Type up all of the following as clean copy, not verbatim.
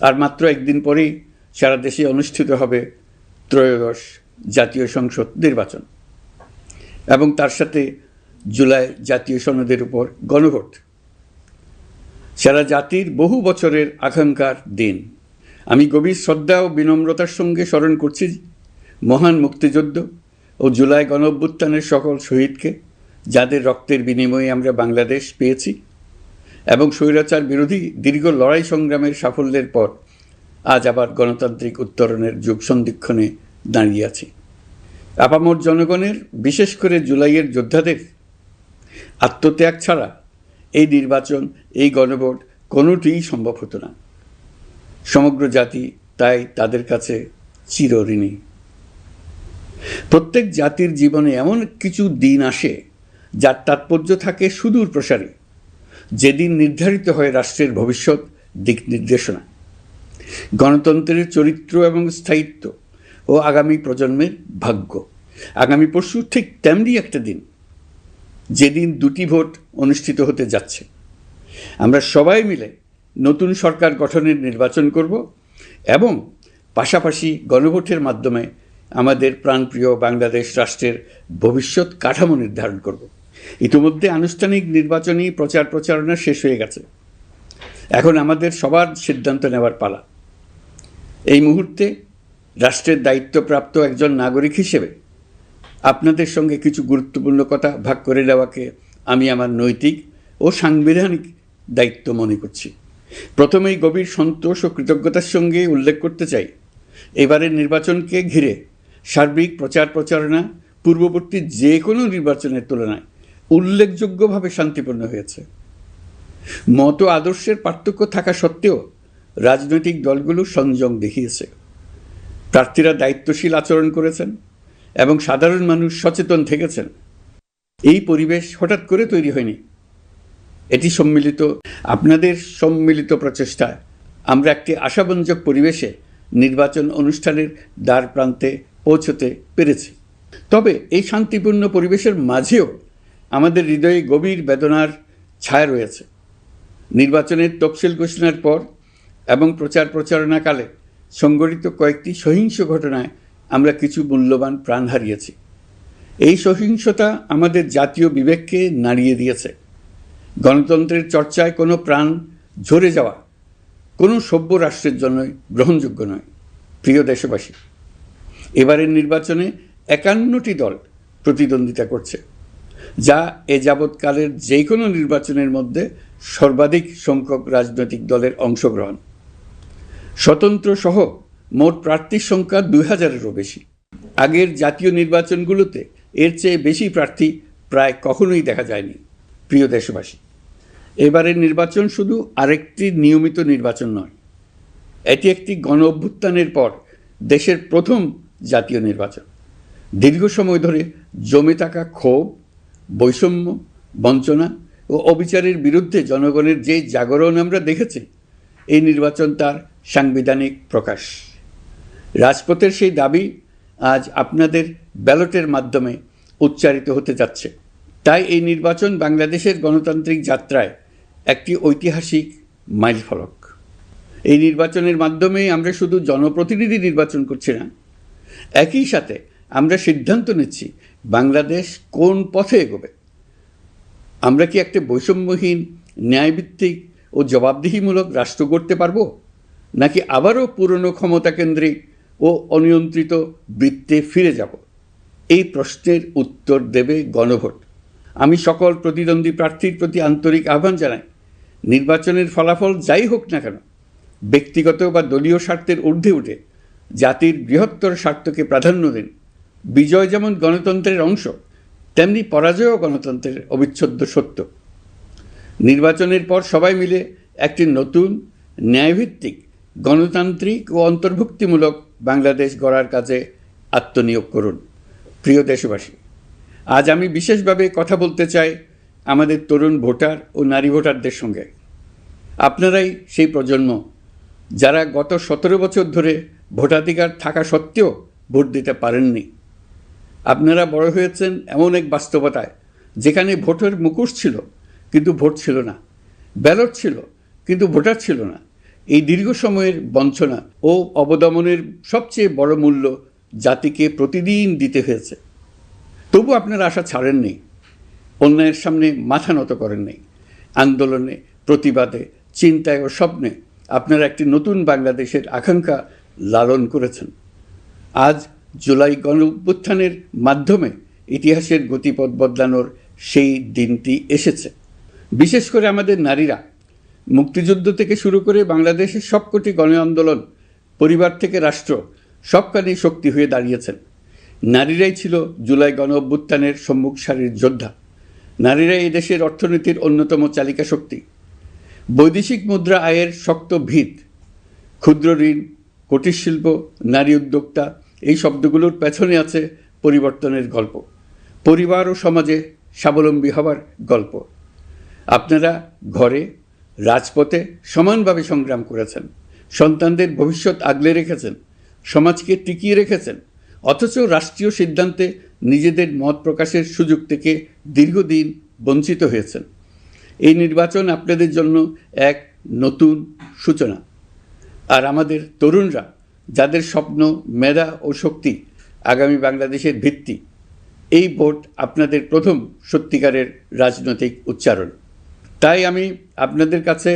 আর মাত্র একদিন পরেই সারা দেশে অনুষ্ঠিত হবে ত্রয়োদশ জাতীয় সংসদ নির্বাচন এবং তার সাথে জুলাই জাতীয় সনদের উপর গণভোট। সারা জাতির বহু বছরের আকাঙ্ক্ষার দিন। আমি গভীর শ্রদ্ধা ও বিনম্রতার সঙ্গে স্মরণ করছি মহান মুক্তিযুদ্ধ ও জুলাই গণঅভ্যুত্থানের সকল শহীদকে, যাদের রক্তের বিনিময়ে আমরা বাংলাদেশ পেয়েছি এবং স্বৈরাচার বিরোধী দীর্ঘ লড়াই সংগ্রামের সাফল্যের পর আজ আবার গণতান্ত্রিক উত্তরণের যুগ সন্ধিক্ষণে দাঁড়িয়ে আছি। আপামর জনগণের, বিশেষ করে জুলাইয়ের যোদ্ধাদের আত্মত্যাগ ছাড়া এই নির্বাচন, এই গণভোট কোনোটিই সম্ভব হতো না। সমগ্র জাতি তাই তাদের কাছে চিরঋণী। প্রত্যেক জাতির জীবনে এমন কিছু দিন আসে যার তাৎপর্য থাকে সুদূর প্রসারী, যেদিন নির্ধারিত হয় রাষ্ট্রের ভবিষ্যৎ দিক নির্দেশনা, গণতন্ত্রের চরিত্র এবং স্থায়িত্ব ও আগামী প্রজন্মের ভাগ্য। আগামী পরশু ঠিক তেমনি একটা দিন, যেদিন দুটি ভোট অনুষ্ঠিত হতে যাচ্ছে। আমরা সবাই মিলে নতুন সরকার গঠনের নির্বাচন করব এবং পাশাপাশি গণভোটের মাধ্যমে আমাদের প্রাণপ্রিয় বাংলাদেশ রাষ্ট্রের ভবিষ্যৎ কাঠামো নির্ধারণ করব। ইতিমধ্যে আনুষ্ঠানিক নির্বাচনী প্রচারণা শেষ হয়ে গেছে। এখন আমাদের সবার সিদ্ধান্ত নেওয়ার পালা। এই মুহূর্তে রাষ্ট্রের দায়িত্বপ্রাপ্ত একজন নাগরিক হিসেবে আপনাদের সঙ্গে কিছু গুরুত্বপূর্ণ কথা ভাগ করে নেওয়াকে আমি আমার নৈতিক ও সাংবিধানিক দায়িত্ব মনে করছি। প্রথমেই গভীর সন্তোষ ও কৃতজ্ঞতার সঙ্গে উল্লেখ করতে চাই, এবারের নির্বাচনকে ঘিরে সার্বিক প্রচারণা পূর্ববর্তী যে কোনো নির্বাচনের তুলনায় উল্লেখযোগ্যভাবে শান্তিপূর্ণ হয়েছে। মত আদর্শের পার্থক্য থাকা সত্ত্বেও রাজনৈতিক দলগুলো সংযম দেখিয়েছে। প্রার্থীরা দায়িত্বশীল আচরণ করেছেন এবং সাধারণ মানুষ সচেতন থেকেছেন। এই পরিবেশ হঠাৎ করে তৈরি হয়নি। এটি আপনাদের সম্মিলিত প্রচেষ্টায় আমরা একটি আশাব্যঞ্জক পরিবেশে নির্বাচন অনুষ্ঠানের দ্বার প্রান্তে পৌঁছতে পেরেছি। তবে এই শান্তিপূর্ণ পরিবেশের মাঝেও আমাদের হৃদয়ে গভীর বেদনার ছায়া রয়েছে। নির্বাচনের তফসিল ঘোষণার পর এবং প্রচারণাকালে সংঘটিত কয়েকটি সহিংস ঘটনায় আমরা কিছু মূল্যবান প্রাণ হারিয়েছি। এই সহিংসতা আমাদের জাতীয় বিবেককে নাড়িয়ে দিয়েছে। গণতন্ত্রের চর্চায় কোনো প্রাণ ঝরে যাওয়া কোনো সভ্য রাষ্ট্রের জন্য গ্রহণযোগ্য নয়। প্রিয় দেশবাসী, এবারের নির্বাচনে 51টি দল প্রতিদ্বন্দ্বিতা করছে, যা এ যাবৎকালের যে কোনো নির্বাচনের মধ্যে সর্বাধিক সংখ্যক রাজনৈতিক দলের অংশগ্রহণ। স্বতন্ত্র সহ মোট প্রার্থীর সংখ্যা 2000-এরও বেশি। আগের জাতীয় নির্বাচনগুলোতে এর চেয়ে বেশি প্রার্থী প্রায় কখনোই দেখা যায়নি। প্রিয় দেশবাসী, এবারের নির্বাচন শুধু আরেকটি নিয়মিত নির্বাচন নয়, এটি একটি গণ অভ্যুত্থানের পর দেশের প্রথম জাতীয় নির্বাচন। দীর্ঘ সময় ধরে জমে থাকা ক্ষোভ, বৈষম্য, বঞ্চনা ও অবিচারের বিরুদ্ধে জনগণের যে জাগরণ আমরা দেখেছি, এই নির্বাচন তার সাংবিধানিক প্রকাশ। রাজপথের সেই দাবি আজ আপনাদের ব্যালটের মাধ্যমে উচ্চারিত হতে যাচ্ছে। তাই এই নির্বাচন বাংলাদেশের গণতান্ত্রিক যাত্রায় একটি ঐতিহাসিক মাইলফলক। এই নির্বাচনের মাধ্যমে আমরা শুধু জনপ্রতিনিধি নির্বাচন করছি না, একই সাথে আমরা সিদ্ধান্ত নিচ্ছি বাংলাদেশ কোন পথে এগোবে। আমরা কি একটা বৈষম্যহীন, ন্যায়ভিত্তিক ও জবাবদিহিমূলক রাষ্ট্র গড়তে পারব, নাকি আবারও পুরনো ক্ষমতাকেন্দ্রিক ও অনিয়ন্ত্রিত বৃত্তে ফিরে যাব? এই প্রশ্নের উত্তর দেবে গণভোট। আমি সকল প্রতিদ্বন্দ্বী প্রার্থীর প্রতি আন্তরিক আহ্বান জানাই, নির্বাচনের ফলাফল যাই হোক না কেন, ব্যক্তিগত বা দলীয় স্বার্থের ঊর্ধ্বে উঠে জাতির বৃহত্তর স্বার্থকে প্রাধান্য দিন। বিজয় যেমন গণতন্ত্রের অংশ, তেমনি পরাজয়ও গণতন্ত্রের অবিচ্ছেদ্য সত্য। নির্বাচনের পর সবাই মিলে একটি নতুন, ন্যায়ভিত্তিক, গণতান্ত্রিক ও অন্তর্ভুক্তিমূলক বাংলাদেশ গড়ার কাজে আত্মনিয়োগ করুন। প্রিয় দেশবাসী, আজ আমি বিশেষভাবে কথা বলতে চাই আমাদের তরুণ ভোটার ও নারী ভোটারদের সঙ্গে। আপনারাই সেই প্রজন্ম যারা গত 17 বছর ধরে ভোটাধিকার থাকা সত্ত্বেও ভোট দিতে পারেননি। আপনারা বড় হয়েছেন এমন এক বাস্তবতায় যেখানে ভোটের মুখোশ ছিল কিন্তু ভোট ছিল না, ব্যালট ছিল কিন্তু ভোটার ছিল না, এই দীর্ঘ সময়ের বঞ্চনা ও অবদমনের সবচেয়ে বড় মূল্য জাতিকে প্রতিদিন দিতে হয়েছে। তবু আপনারা আশা ছাড়েননি, অন্যায়ের সামনে মাথা নত করেননি। আন্দোলনে, প্রতিবাদে, চিন্তায় ও স্বপ্নে আপনারা একটি নতুন বাংলাদেশের আকাঙ্ক্ষা লালন করেছেন। আজ জুলাই গণঅভ্যুত্থানের মাধ্যমে ইতিহাসের গতিপথ বদলানোর সেই দিনটি এসেছে। বিশেষ করে আমাদের নারীরা মুক্তিযুদ্ধ থেকে শুরু করে বাংলাদেশের সবকটি গণ আন্দোলন, পরিবার থেকে রাষ্ট্র, সবখানেই শক্তি হয়ে দাঁড়িয়েছেন। নারীরাই ছিল জুলাই গণ অভ্যুত্থানের সম্মুখ সারির যোদ্ধা। নারীরাই এই দেশের অর্থনীতির অন্যতম চালিকা শক্তি, বৈদেশিক মুদ্রা আয়ের শক্ত ভিত। ক্ষুদ্র ঋণ, কুটির শিল্প, নারী উদ্যোক্তা, এই শব্দগুলোর পেছনে আছে পরিবর্তনের গল্প, পরিবার ও সমাজে স্বাবলম্বী হবার গল্প। আপনারা ঘরে, রাজপথে সমানভাবে সংগ্রাম করেছেন, সন্তানদের ভবিষ্যৎ আগলে রেখেছেন, সমাজকে টিকিয়ে রেখেছেন, অথচ রাষ্ট্রীয় সিদ্ধান্তে নিজেদের মত প্রকাশের সুযোগ থেকে দীর্ঘদিন বঞ্চিত হয়েছেন। এই নির্বাচন আপনাদের জন্য এক নতুন সূচনা। আর আমাদের তরুণরা, যাদের স্বপ্ন, মেধা ও শক্তি আগামী বাংলাদেশের ভিত্তি, এই ভোট আপনাদের প্রথম সত্যিকারের রাজনৈতিক উচ্চারণ। তাই আমি আপনাদের কাছে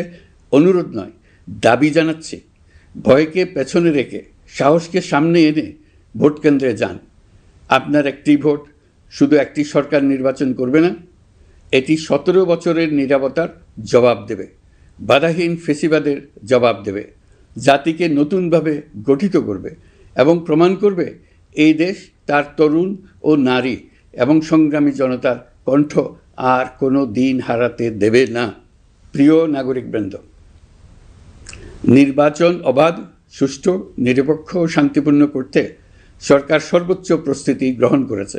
অনুরোধ নয়, দাবি জানাচ্ছি, ভয়কে পেছনে রেখে সাহসকে সামনে এনে ভোট কেন্দ্রে যান। আপনার একটি ভোট শুধু একটি সরকার নির্বাচন করবে না, এটি 17 বছরের নীরবতার জবাব দেবে, বাধাহীন ফেসিবাদের জবাব দেবে, জাতিকে নতুনভাবে গঠিত করবে এবং প্রমাণ করবে এই দেশ তার তরুণ ও নারী এবং সংগ্রামী জনতার কণ্ঠ আর কোনো দিন হারাতে দেবে না। প্রিয় নাগরিকবৃন্দ, নির্বাচন অবাধ, সুষ্ঠু, নিরপেক্ষ ও শান্তিপূর্ণ করতে সরকার সর্বোচ্চ প্রস্তুতি গ্রহণ করেছে।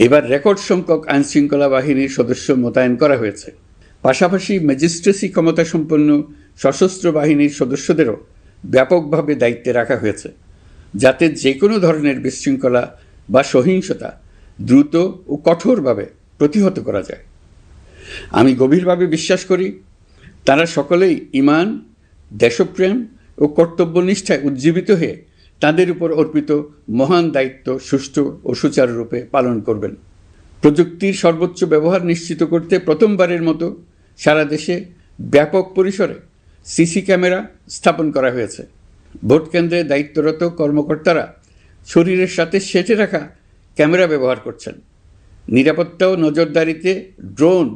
এবার রেকর্ড সংখ্যক আইনশৃঙ্খলা বাহিনীর সদস্য মোতায়েন করা হয়েছে। পাশাপাশি ম্যাজিস্ট্রেসি ক্ষমতাসম্পন্ন সশস্ত্র বাহিনীর সদস্যদেরও ব্যাপকভাবে দায়িত্বে রাখা হয়েছে, যাতে যে কোনো ধরনের বিশৃঙ্খলা বা সহিংসতা দ্রুত ও কঠোরভাবে প্রতিহত করা যায়। আমি গভীরভাবে বিশ্বাস করি, তারা সকলেই ঈমান, দেশপ্রেম ও কর্তব্যনিষ্ঠায় উজ্জীবিত হয়ে তাদের উপর অর্পিত মহান দায়িত্ব সুষ্ঠু ও সুচারুরূপে পালন করবেন। প্রযুক্তির সর্বোচ্চ ব্যবহার নিশ্চিত করতে প্রথমবারের মতো সারা দেশে ব্যাপক পরিসরে সিসি ক্যামেরা স্থাপন করা হয়েছে। ভোট কেন্দ্রে দায়িত্বরত কর্মকর্তারা শরীরের সাথে সেটে রাখা ক্যামেরা ব্যবহার করছেন। নিরাপত্তা ও নজরদারিতে ড্রোন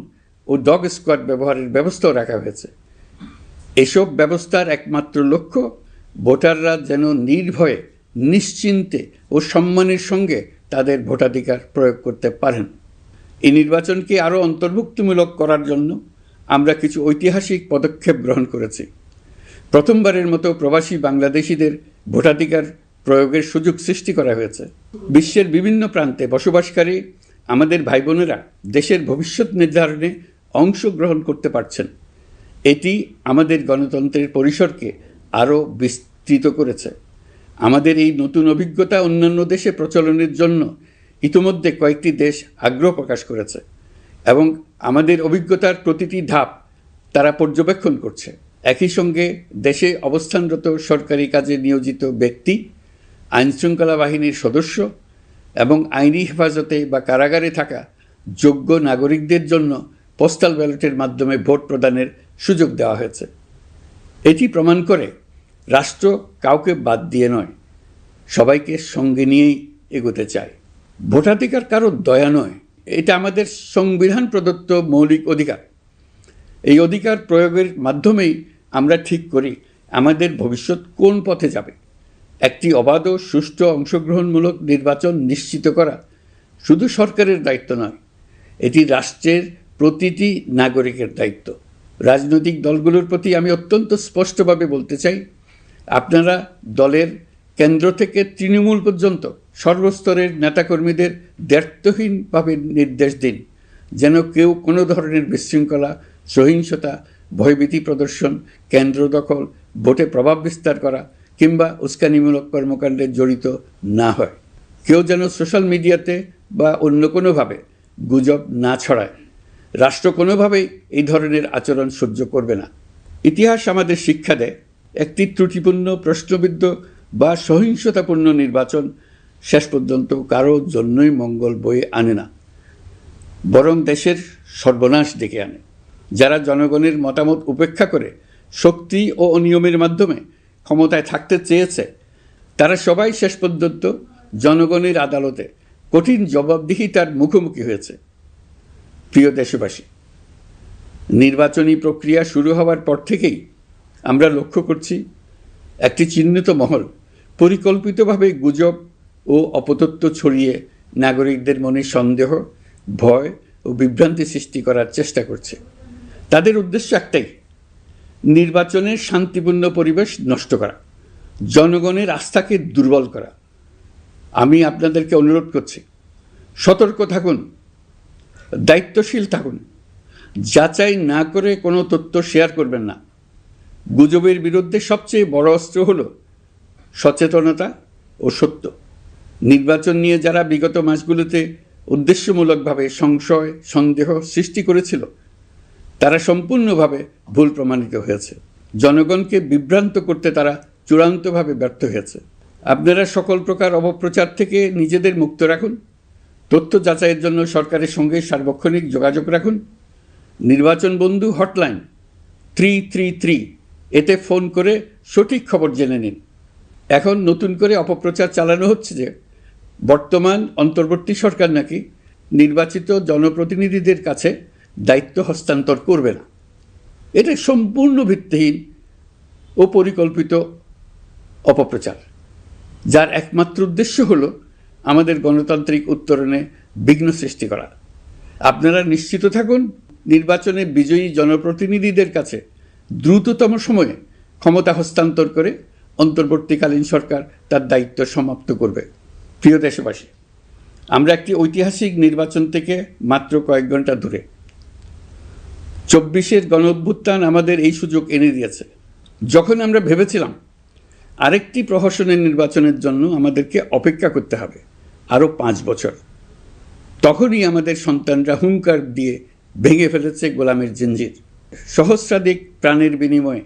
ও ডগ স্কোয়াড ব্যবহারের ব্যবস্থাও রাখা হয়েছে। এসব ব্যবস্থার একমাত্র লক্ষ্য ভোটাররা যেন নির্ভয়ে, নিশ্চিন্তে ও সম্মানের সঙ্গে তাদের ভোটাধিকার প্রয়োগ করতে পারেন। এই নির্বাচনকে আরও অন্তর্ভুক্তিমূলক করার জন্য আমরা কিছু ঐতিহাসিক পদক্ষেপ গ্রহণ করেছি। প্রথমবারের মতো প্রবাসী বাংলাদেশিদের ভোটাধিকার প্রয়োগের সুযোগ সৃষ্টি করা হয়েছে। বিশ্বের বিভিন্ন প্রান্তে বসবাসকারী আমাদের ভাই বোনেরা দেশের ভবিষ্যৎ নির্ধারণে অংশগ্রহণ করতে পারছেন। এটি আমাদের গণতন্ত্রের পরিসরকে আরও বিস্তৃত করেছে। আমাদের এই নতুন অভিজ্ঞতা অন্যান্য দেশে প্রচলনের জন্য ইতিমধ্যে কয়েকটি দেশ আগ্রহ প্রকাশ করেছে এবং আমাদের অভিজ্ঞতার প্রতিটি ধাপ তারা পর্যবেক্ষণ করছে। একই সঙ্গে দেশে অবস্থানরত সরকারি কাজে নিয়োজিত ব্যক্তি, আইনশৃঙ্খলা বাহিনীর সদস্য এবং আইনি হেফাজতে বা কারাগারে থাকা যোগ্য নাগরিকদের জন্য পোস্টাল ব্যালটের মাধ্যমে ভোট প্রদানের সুযোগ দেওয়া হয়েছে। এটি প্রমাণ করে রাষ্ট্র কাউকে বাদ দিয়ে নয়, সবাইকে সঙ্গে নিয়েই এগোতে চায়। ভোটাধিকার কারো দয়া নয়, এটা আমাদের সংবিধান প্রদত্ত মৌলিক অধিকার। এই অধিকার প্রয়োগের মাধ্যমেই আমরা ঠিক করি আমাদের ভবিষ্যৎ কোন পথে যাবে। একটি অবাধ ও সুষ্ঠু অংশগ্রহণমূলক নির্বাচন নিশ্চিত করা শুধু সরকারের দায়িত্ব নয়, এটি রাষ্ট্রের প্রতিটি নাগরিকের দায়িত্ব। রাজনৈতিক দলগুলোর প্রতি আমি অত্যন্ত স্পষ্টভাবে বলতে চাই, আপনারা দলের কেন্দ্র থেকে তৃণমূল পর্যন্ত সর্বস্তরের নেতাকর্মীদের দ্ব্যর্থহীনভাবে নির্দেশ দিন যেন কেউ কোনো ধরনের বিশৃঙ্খলা, সহিংসতা, ভয়ভীতি প্রদর্শন, কেন্দ্র দখল, ভোটে প্রভাব বিস্তার করা কিংবা উস্কানিমূলক কর্মকাণ্ডে জড়িত না হয়। কেউ যেন সোশ্যাল মিডিয়াতে বা অন্য কোনোভাবে গুজব না ছড়ায়। রাষ্ট্র কোনোভাবেই এই ধরনের আচরণ সহ্য করবে না। ইতিহাস আমাদের শিক্ষা দেয়, একটি ত্রুটিপূর্ণ, প্রশ্নবিদ্ধ বা সহিংসতাপূর্ণ নির্বাচন শেষ পর্যন্ত কারো জন্যই মঙ্গল বয়ে আনে না, বরং দেশের সর্বনাশ ডেকে আনে। যারা জনগণের মতামত উপেক্ষা করে শক্তি ও অনিয়মের মাধ্যমে ক্ষমতায় থাকতে চেয়েছে, তারা সবাই শেষ পর্যন্ত জনগণের আদালতে কঠিন জবাবদিহিতার মুখোমুখি হয়েছে। প্রিয় দেশবাসী, নির্বাচনী প্রক্রিয়া শুরু হওয়ার পর থেকেই আমরা লক্ষ্য করছি একটি চিহ্নিত মহল পরিকল্পিতভাবে গুজব ও অপতথ্য ছড়িয়ে নাগরিকদের মনে সন্দেহ, ভয় ও বিভ্রান্তি সৃষ্টি করার চেষ্টা করছে। তাদের উদ্দেশ্য একটাই, নির্বাচনের শান্তিপূর্ণ পরিবেশ নষ্ট করা, জনগণের আস্থাকে দুর্বল করা। আমি আপনাদেরকে অনুরোধ করছি, সতর্ক থাকুন, দায়িত্বশীল থাকুন, যাচাই না করে কোনো তথ্য শেয়ার করবেন না। গুজবের বিরুদ্ধে সবচেয়ে বড় অস্ত্র হলো সচেতনতা ও সত্য। নির্বাচন নিয়ে যারা বিগত মাসগুলোতে উদ্দেশ্যমূলকভাবে সংশয়, সন্দেহ সৃষ্টি করেছিল, তারা সম্পূর্ণভাবে ভুল প্রমাণিত হয়েছে। জনগণকে বিভ্রান্ত করতে তারা চূড়ান্তভাবে ব্যর্থ হয়েছে। আপনারা সকল প্রকার অপপ্রচার থেকে নিজেদের মুক্ত রাখুন। তথ্য যাচাইয়ের জন্য সরকারের সঙ্গে সার্বক্ষণিক যোগাযোগ রাখুন। নির্বাচন বন্ধু হটলাইন 333 এতে ফোন করে সঠিক খবর জেনে নিন। এখন নতুন করে অপপ্রচার চালানো হচ্ছে যে বর্তমান অন্তর্বর্তী সরকার নাকি নির্বাচিত জনপ্রতিনিধিদের কাছে দায়িত্ব হস্তান্তর করবে না। এটা সম্পূর্ণ ভিত্তিহীন ও পরিকল্পিত অপপ্রচার, যার একমাত্র উদ্দেশ্য হলো আমাদের গণতান্ত্রিক উত্তরণে বিঘ্ন সৃষ্টি করা। আপনারা নিশ্চিত থাকুন, নির্বাচনে বিজয়ী জনপ্রতিনিধিদের কাছে দ্রুততম সময়ে ক্ষমতা হস্তান্তর করে অন্তর্বর্তীকালীন সরকার তার দায়িত্ব সমাপ্ত করবে। প্রিয় দেশবাসী, আমরা একটি ঐতিহাসিক নির্বাচন থেকে মাত্র কয়েক ঘন্টা দূরে। 24-এর গণঅভ্যুত্থান আমাদের এই সুযোগ এনে দিয়েছে। যখন আমরা ভেবেছিলাম আরেকটি প্রহসনের নির্বাচনের জন্য আমাদেরকে অপেক্ষা করতে হবে আরও 5 বছর, তখনই আমাদের সন্তানরা হুঙ্কার দিয়ে ভেঙে ফেলেছে গোলামের জিঞ্জির। সহস্রাধিক প্রাণের বিনিময়ে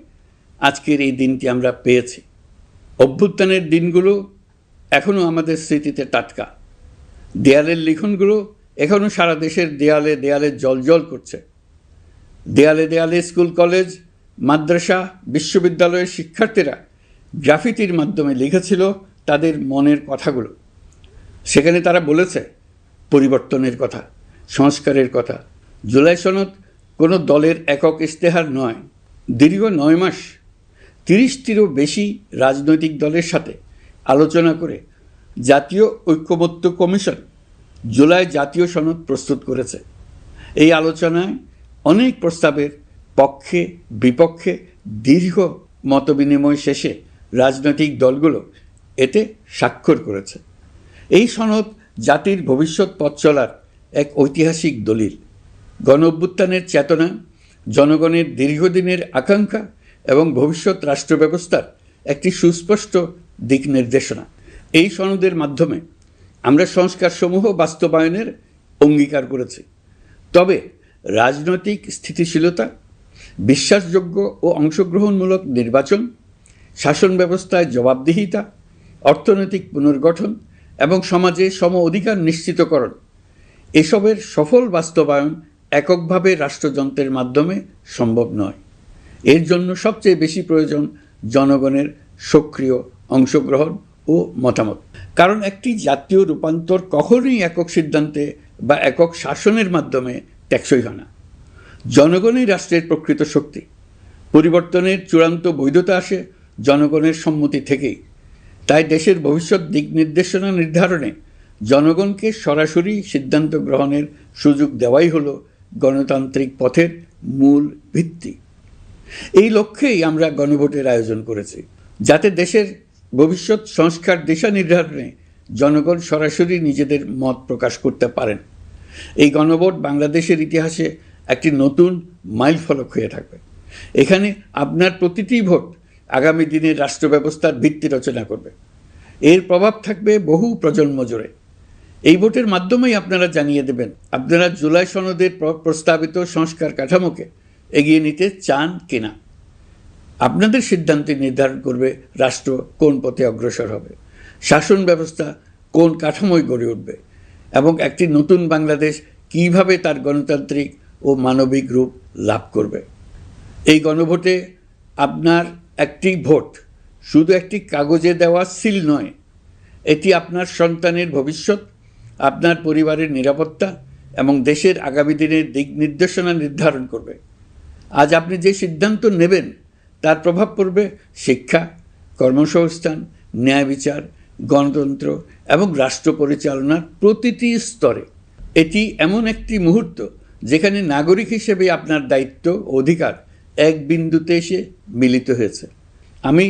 আজকের এই দিনটি আমরা পেয়েছি। অভ্যুত্থানের দিনগুলো এখনও আমাদের স্মৃতিতে টাটকা। দেয়ালের লিখনগুলো এখনও সারা দেশের দেয়ালে দেয়ালে জ্বলজ্বল করছে। দেয়ালে দেয়ালে স্কুল, কলেজ, মাদ্রাসা, বিশ্ববিদ্যালয়ের শিক্ষার্থীরা গ্রাফিতির মাধ্যমে লিখেছিল তাদের মনের কথাগুলো। সেখানে তারা বলেছে পরিবর্তনের কথা, সংস্কারের কথা। জুলাই সনদ কোনো দলের একক ইশতেহার নয়। দীর্ঘ 9 মাস 30টিরও বেশি রাজনৈতিক দলের সাথে আলোচনা করে জাতীয় ঐক্যমত্য কমিশন জুলাই জাতীয় সনদ প্রস্তুত করেছে। এই আলোচনায় অনেক প্রস্তাবের পক্ষে বিপক্ষে দীর্ঘ মতবিনিময় শেষে রাজনৈতিক দলগুলো এতে স্বাক্ষর করেছে। এই সনদ জাতির ভবিষ্যৎ পথ চলার এক ঐতিহাসিক দলিল, গণঅভ্যুত্থানের চেতনা, জনগণের দীর্ঘদিনের আকাঙ্ক্ষা এবং ভবিষ্যৎ রাষ্ট্র ব্যবস্থার একটি সুস্পষ্ট দিক নির্দেশনা। এই সনদের মাধ্যমে আমরা সংস্কারসমূহ বাস্তবায়নের অঙ্গীকার করেছি। তবে রাজনৈতিক স্থিতিশীলতা, বিশ্বাসযোগ্য ও অংশগ্রহণমূলক নির্বাচন, শাসন ব্যবস্থায় জবাবদিহিতা, অর্থনৈতিক পুনর্গঠন এবং সমাজে সম অধিকার নিশ্চিতকরণ, এসবের সফল বাস্তবায়ন এককভাবে রাষ্ট্রযন্ত্রের মাধ্যমে সম্ভব নয়। এর জন্য সবচেয়ে বেশি প্রয়োজন জনগণের সক্রিয় অংশগ্রহণ ও মতামত। কারণ একটি জাতীয় রূপান্তর কখনোই একক সিদ্ধান্তে বা একক শাসনের মাধ্যমে টেকসই হয় না। জনগণই রাষ্ট্রের প্রকৃত শক্তি। পরিবর্তনের চূড়ান্ত বৈধতা আসে জনগণের সম্মতি থেকেই। তাই দেশের ভবিষ্যৎ দিক নির্দেশনা নির্ধারণে জনগণকে সরাসরি সিদ্ধান্ত গ্রহণের সুযোগ দেওয়াই হলো গণতান্ত্রিক পথের মূল ভিত্তি। এই লক্ষ্যেই আমরা গণভোটের আয়োজন করেছি, যাতে দেশের ভবিষ্যৎ সংস্কার দিশা নির্ধারণে জনগণ সরাসরি নিজেদের মত প্রকাশ করতে পারেন। এই গণভোট বাংলাদেশের ইতিহাসে একটি নতুন মাইলফলক হয়ে থাকবে। এখানে আপনার প্রতিটি ভোট আগামী দিনের রাষ্ট্র ব্যবস্থার ভিত্তি রচনা করবে। এর প্রভাব থাকবে বহু প্রজন্ম জুড়ে। এই ভোটের মাধ্যমেই আপনারা জানিয়ে দেবেন আপনারা জুলাই সনদের প্রস্তাবিত সংস্কার কাঠামোকে এগিয়ে নিতে চান কিনা। আপনাদের সিদ্ধান্তে নির্ধারণ করবে রাষ্ট্র কোন পথে অগ্রসর হবে, শাসন ব্যবস্থা কোন কাঠামোয় গড়ে উঠবে এবং একটি নতুন বাংলাদেশ কিভাবে তার গণতান্ত্রিক ও মানবিক রূপ লাভ করবে। এই গণভোটে আপনার একটি ভোট শুধু একটি কাগজে দেওয়া সিল নয়, এটি আপনার সন্তানের ভবিষ্যৎ, আপনার পরিবারের নিরাপত্তা এবং দেশের আগামী দিনের দিক নির্দেশনা নির্ধারণ করবে। আজ আপনি যে সিদ্ধান্ত নেবেন তার প্রভাব পড়বে শিক্ষা, কর্মসংস্থান, ন্যায় বিচার, গণতন্ত্র এবং রাষ্ট্র পরিচালনার প্রতিটি স্তরে। এটি এমন একটি মুহূর্ত যেখানে নাগরিক হিসেবে আপনার দায়িত্ব ও অধিকার এক বিন্দুতে এসে মিলিত হয়েছে। আমি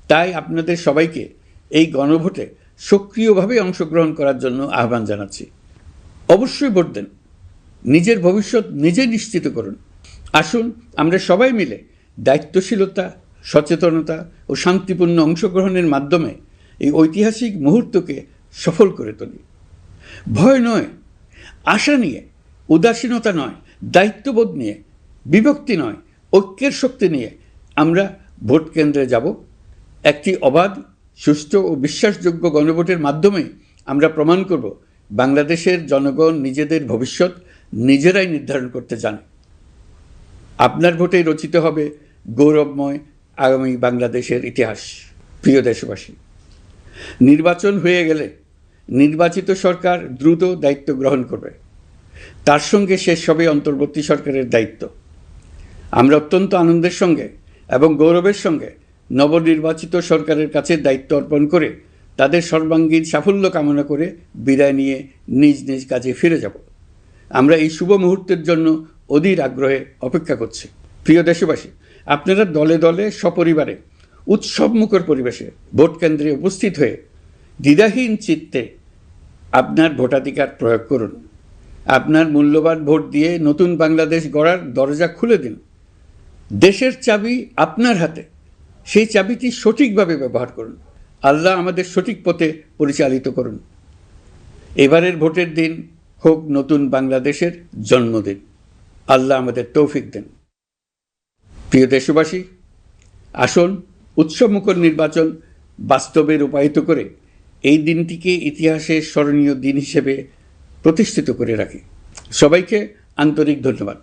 তাই আপনাদের সবাইকে এই গণভোটে সক্রিয়ভাবে অংশগ্রহণ করার জন্য আহ্বান জানাচ্ছি। অবশ্যই ভোট দেন, নিজের ভবিষ্যৎ নিজে নিশ্চিত করুন। আসুন আমরা সবাই মিলে দায়িত্বশীলতা, সচেতনতা ও শান্তিপূর্ণ অংশগ্রহণের মাধ্যমে এই ঐতিহাসিক মুহূর্তকে সফল করে তুলি। ভয় নয়, আশা নিয়ে, উদাসীনতা নয়, দায়িত্ববোধ নিয়ে, বিভক্তি নয়, ঐক্যের শক্তি নিয়ে আমরা ভোট কেন্দ্রে যাব। একটি অবাধ, সুষ্ঠু ও বিশ্বাসযোগ্য গণভোটের মাধ্যমে আমরা প্রমাণ করব বাংলাদেশের জনগণ নিজেদের ভবিষ্যৎ নিজেরাই নির্ধারণ করতে জানে। আপনার ভোটেই রচিত হবে গৌরবময় আগামী বাংলাদেশের ইতিহাস। প্রিয় দেশবাসী, নির্বাচন হয়ে গেলে নির্বাচিত সরকার দ্রুত দায়িত্ব গ্রহণ করবে। তার সঙ্গে শেষ হবে অন্তর্বর্তী সরকারের দায়িত্ব। আমরা অত্যন্ত আনন্দের সঙ্গে এবং গৌরবের সঙ্গে নবনির্বাচিত সরকারের কাছে দায়িত্ব অর্পণ করে তাদের সর্বাঙ্গীন সাফল্য কামনা করে বিদায় নিয়ে নিজ নিজ কাজে ফিরে যাব। আমরা এই শুভ মুহূর্তের জন্য অধীর আগ্রহে অপেক্ষা করছি। প্রিয় দেশবাসী, আপনারা দলে দলে সপরিবারে উৎসবমুখর পরিবেশে ভোট কেন্দ্রে উপস্থিত হয়ে দ্বিধাহীন চিত্তে আপনার ভোটাধিকার প্রয়োগ করুন। আপনার মূল্যবান ভোট দিয়ে নতুন বাংলাদেশ গড়ার দরজা খুলে দিন। দেশের চাবি আপনার হাতে, সেই চাবিটি সঠিকভাবে ব্যবহার করুন। আল্লাহ আমাদের সঠিক পথে পরিচালিত করুন। এবারের ভোটের দিন হোক নতুন বাংলাদেশের জন্মদিন। আল্লাহ আমাদের তৌফিক দেন। প্রিয় দেশবাসী, আসুন উৎসবমুখর নির্বাচন বাস্তবে রূপায়িত করে এই দিনটিকে ইতিহাসের স্মরণীয় দিন হিসেবে প্রতিষ্ঠিত করে রাখি। সবাইকে আন্তরিক ধন্যবাদ।